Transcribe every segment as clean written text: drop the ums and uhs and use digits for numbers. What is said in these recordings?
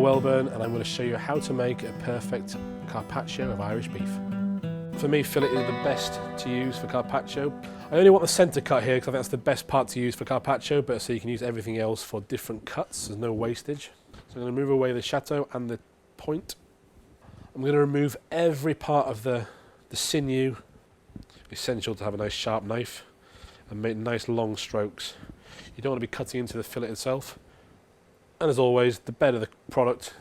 Paul Wellburn, and I'm going to show you how to make a perfect carpaccio of Irish beef. For me, fillet is the best to use for carpaccio. I only want the centre cut here because I think that's the best part to use for carpaccio, but so you can use everything else for different cuts. There's no wastage. So I'm going to move away the chateau and the point. I'm going to remove every part of the sinew. Essential to have a nice sharp knife and make nice long strokes. You don't want to be cutting into the fillet itself. And as always, the better the product,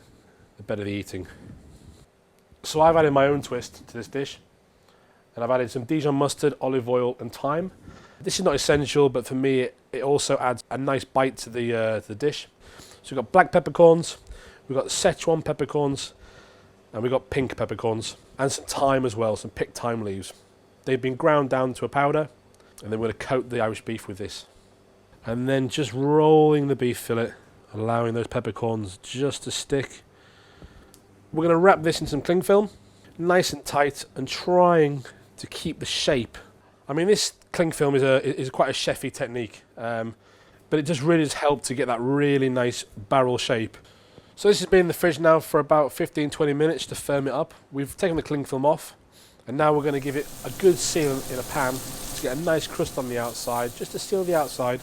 the better the eating. So I've added my own twist to this dish. And I've added some Dijon mustard, olive oil and thyme. This is not essential, but for me it also adds a nice bite to the dish. So we've got black peppercorns, we've got Szechuan peppercorns, and we've got pink peppercorns, and some thyme as well, some picked thyme leaves. They've been ground down to a powder, and then we're going to coat the Irish beef with this. And then just rolling the beef fillet, allowing those peppercorns just to stick. We're going to wrap this in some cling film, nice and tight, and trying to keep the shape. I mean, this cling film is quite a chefy technique, but it just really does help to get that really nice barrel shape. So this has been in the fridge now for about 15-20 minutes to firm it up. We've taken the cling film off, and now we're going to give it a good seal in a pan to get a nice crust on the outside, just to seal the outside.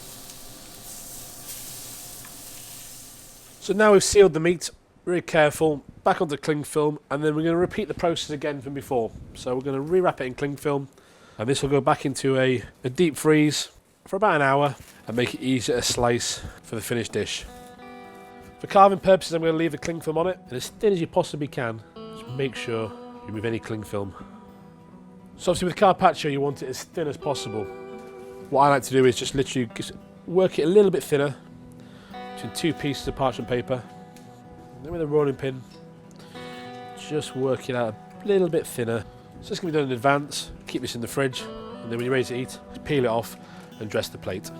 So now we've sealed the meat, really careful, back onto cling film, and then we're going to repeat the process again from before. So we're going to rewrap it in cling film, and this will go back into a deep freeze for about an hour and make it easier to slice for the finished dish. For carving purposes, I'm going to leave the cling film on it, and as thin as you possibly can. Just make sure you remove any cling film. So obviously with carpaccio, you want it as thin as possible. What I like to do is just literally work it a little bit thinner between two pieces of parchment paper. And then with a rolling pin, just work it out a little bit thinner. So this can be done in advance. Keep this in the fridge, and then when you're ready to eat, just peel it off and dress the plate.